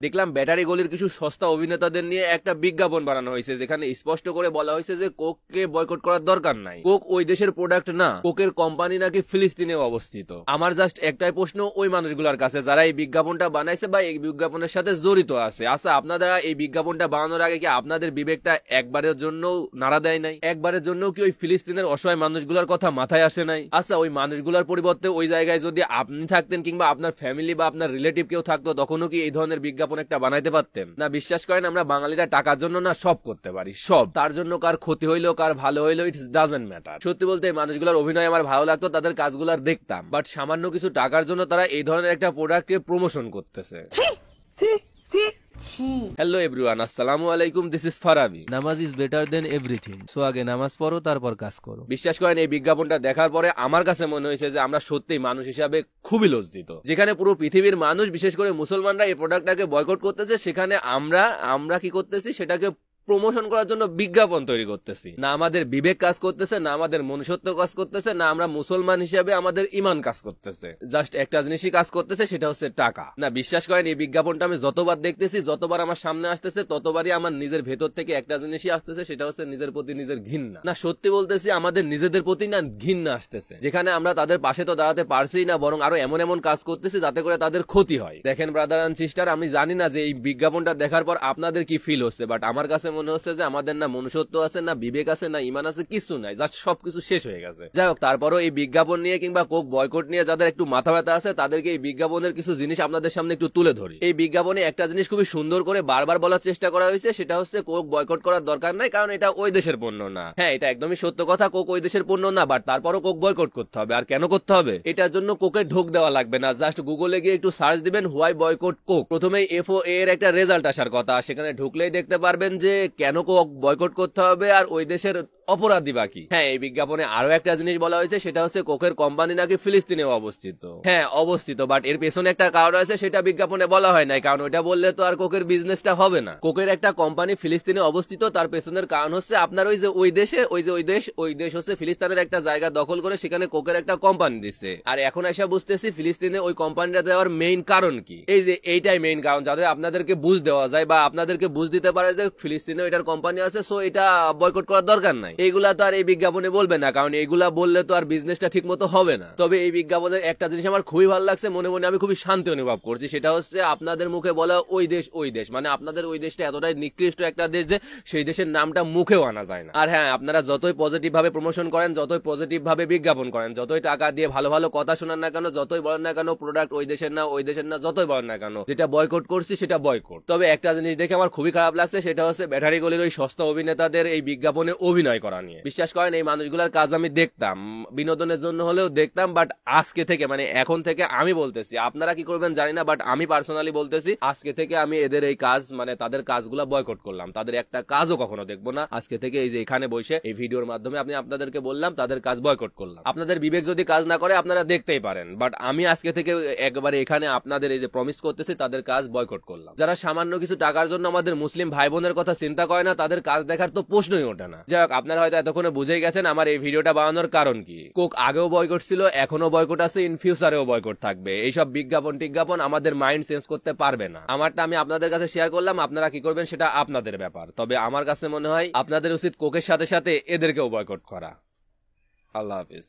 দেখলাম ব্যাটারি গলির কিছু সস্তা অভিনেতাদের নিয়ে একটা বিজ্ঞাপন বানানো হয়েছে, যেখানে স্পষ্ট করে বলা হয়েছে যে কোককে বয়কট করার দরকার নাই, কোক ওই দেশের প্রোডাক্ট না, কোকের কোম্পানি নাকি ফিলিস্তিনে অবস্থিত। আমার জাস্ট একটাই প্রশ্ন ওই মানুষগুলোর কাছে যারা এই বিজ্ঞাপনটা বানাইছে বা এই বিজ্ঞাপনের সাথে জড়িত আছে, আচ্ছা আপনারা এই বিজ্ঞাপনটা বানানোর আগে কি আপনাদের বিবেকটা একবারের জন্য নাড়া দেয় নাই? একবারের জন্য কি ওই ফিলিস্তিনের অসহায় মানুষগুলোর কথা মাথায় আসে নাই? আচ্ছা ওই মানুষগুলোর পরিবর্তে ওই জায়গায় যদি আপনি থাকতেন কিংবা আপনার ফ্যামিলি বা আপনার রিলেটিভ কেউ থাকতো, তখনও কি এই ধরনের বিজ্ঞাপন একটা বানাইতে পারতেন না? বিশ্বাস করেন আমরা বাঙালিরা টাকার জন্য না সব করতে পারি, সব। তার জন্য কার ক্ষতি হইলো কার ভালো হইলো ইটস ডাজন্ট ম্যাটার। সত্যি বলতে এই মানুষগুলোর অভিনয় আমার ভালো লাগতো, তাদের কাজগুলার দেখতাম, বাট সামান্য কিছু টাকার জন্য তারা এই ধরনের একটা প্রোডাক্টকে প্রমোশন করতেছে। হ্যালো এভরিওয়ান, আসসালামু আলাইকুম, দিস ইজ ফারাবি। নামাজ is better than everything, so আগে নামাজ পড়ো তারপর কাজ করো। বিশ্বাস করেন এই বিজ্ঞাপনটা দেখার পরে আমার কাছে মনে হয়েছে যে আমরা সত্যি মানুষ হিসাবে খুবই লজ্জিত। যেখানে পুরো পৃথিবীর মানুষ বিশেষ করে মুসলমানরা এই প্রোডাক্টটাকে বয়কট করতেছে, সেখানে আমরা কি করতেছি সেটাকে প্রমোশন করার জন্য বিজ্ঞাপন তৈরি করতেছি। না আমাদের বিবেক কাজ করতেছে, না আমাদের মনুষ্যত্ব কাজ করতেছে, না আমরা মুসলমান হিসেবে আমাদের ইমান কাজ করতেছে। জাস্ট একটা জিনিসই কাজ করতেছে, সেটা হচ্ছে টাকা। না বিশ্বাস করেন এই বিজ্ঞাপনটা আমি যতবার দেখতেছি, যতবার আমার সামনে আসতেছে, ততবারই আমার নিজের ভেতর থেকে একটা জিনিসই আসতেছে, সেটা হচ্ছে নিজের প্রতি নিজের ঘৃণা। না সত্যি বলতেছি আমাদের নিজেদের প্রতি না ঘৃণা আসতেছে, যেখানে আমরা তাদের পাশে তো দাঁড়াতে পারছি না, বরং আরো এমন এমন কাজ করতেছি যাতে করে তাদের ক্ষতি হয়। দেখেন ব্রাদার এন্ড সিস্টার, আমি জানি না যে এই বিজ্ঞাপনটা দেখার পর আপনাদের কি ফিল হচ্ছে, বাট আমার কাছে মনে হচ্ছে যে আমাদের না মনুষ্যত্ব আছে, না বিবেক আছে, না ইমান আছে, কিছু নাই, জাস্ট সবকিছু শেষ হয়ে গেছে। যাই হোক, তারপরও এই বিজ্ঞাপন নিয়ে কিংবা কোক বয়কট নিয়ে যাদের একটু মাথা ব্যথা আছে, তাদেরকে এই বিজ্ঞাপনের কিছু জিনিস আপনাদের সামনে একটু তুলে ধরি। এই বিজ্ঞাপনে একটা জিনিস খুবই সুন্দর করে বারবার বলার চেষ্টা করা হয়েছে, সেটা হচ্ছে কোক বয়কট করার দরকার নাই, কারণ এটা ওই দেশের পণ্য না। হ্যাঁ, এটা একদমই সত্য কথা, কোক ওই দেশের পণ্য না, বাট তারপরও কোক বয়কট করতে হবে। আর কেন করতে হবে? এটার জন্য কোকে ঢোক দেওয়া লাগবে না, জাস্ট গুগলে গিয়ে একটু সার্চ দিবেন হোয়াই বয়কট কোক, প্রথমেই FOA এর একটা রেজাল্ট আসার কথা, সেখানে ঢুকলেই দেখতে পারবেন যে কেন কোক বয়কট করতে হবে আর ওই দেশের অপরাধী বাকি। হ্যাঁ, এই বিজ্ঞাপনে আরো একটা জিনিস বলা হয়েছে, সেটা হচ্ছে কোকের কোম্পানি নাকি ফিলিস্তিনে অবস্থিত। হ্যাঁ অবস্থিত, বাট এর পেছনে একটা কারণ আছে, সেটা বিজ্ঞাপনে বলা হয় নাই, কারণ ওইটা বললে তো আর কোকের বিজনেসটা হবে না। কোকের একটা কোম্পানি ফিলিস্তিনে অবস্থিত, তার পেছনের কারণ হচ্ছে আপনার ওই দেশ হচ্ছে ফিলিস্তিনের একটা জায়গা দখল করে সেখানে কোকের একটা কোম্পানি দিচ্ছে। আর এখন এসে বুঝতেছি ফিলিস্তিনে ওই কোম্পানিটা দেওয়ার মেইন কারণ কি, এই যে এইটাই মেইন কারণ, যাতে আপনাদেরকে বুঝ দেওয়া যায় বা আপনাদেরকে বুঝ দিতে পারে যে ফিলিস্তিনে এটার কোম্পানি আছে, সো এটা বয়কট করার দরকার নাই। এইগুলা তো আর এই বিজ্ঞাপনে বলবে না, কারণ এইগুলা বললে তো আর বিজনেসটা ঠিক মতো হবে না। তবে এই বিজ্ঞাপনের একটা জিনিস আমার খুবই ভালো লাগছে, মনে মনে আমি খুবই শান্তি অনুভব করছি, সেটা হচ্ছে আপনাদের মুখে বলা ওই দেশ মানে আপনাদের ওই দেশটা এতটাই নিকৃষ্ট একটা দেশ যে সেই দেশের নামটা মুখেও আনা যায় না। আর হ্যাঁ, আপনারা যতই পজিটিভ ভাবে প্রমোশন করেন, যতই পজিটিভ ভাবে বিজ্ঞাপন করেন, যতই টাকা দিয়ে ভালো ভালো কথা শোনান না কেন, যতই বলেন না কেন প্রোডাক্ট ওই দেশের না, যতই বলেন না কেন যেটা বয়কট করছি সেটা বয়কট। তবে একটা জিনিস দেখে আমার খুবই খারাপ লাগছে, সেটা হচ্ছে ব্যাটারি গলির ওই সস্তা অভিনেতাদের এই বিজ্ঞাপনে অভিনয় করা নিয়ে। বিশ্বাস করেন এই মানুষগুলোর কাজ আমি দেখতাম, বিনোদনের জন্য হলেও দেখতাম, বাট আজকে থেকে মানে এখন থেকে আমি বলতেছি, আপনারা কি করবেন জানি না, বাট আমি পার্সোনালি বলতেছি আজকে থেকে আমি এদের এই কাজ মানে তাদের কাজগুলা বয়কট করলাম, তাদের একটা কাজও কখনো দেখবো না। আজকে থেকে এই যে এখানে বসে এই ভিডিওর মাধ্যমে আমি আপনাদেরকে বললাম তাদের কাজ বয়কট করলাম। আপনাদের বিবেক যদি কাজ না করে আপনারা দেখতেই পারেন, বাট আমি আজকে থেকে একবারে এখানে আপনাদের এই যে প্রমিস করতেছি তাদের কাজ বয়কট করলাম। যারা সামান্য কিছু টাকার জন্য আমাদের মুসলিম ভাই বোনের কথা চিন্তা করে না, তাদের কাজ দেখার তো প্রশ্নই ওঠে না। যাই হোক, আপনারা হয়তো এতক্ষণে বুঝেই গেছেন আমার এই ভিডিওটা বানানোর কারণ কি। কোক আগেও বয়কট ছিল, এখনো বয়কট আছে, ইন ফিউচারেও বয়কট থাকবে। এইসব বিজ্ঞাপন আমাদের মাইন্ড চেঞ্জ করতে পারবে না। আমারটা আমি আপনাদের কাছে শেয়ার করলাম, আপনারা কি করবেন সেটা আপনাদের ব্যাপার। তবে আমার কাছে মনে হয় আপনাদের উচিত কোকের সাথে সাথে এদেরকেও বয়কট করা। আল্লাহ হাফিজ।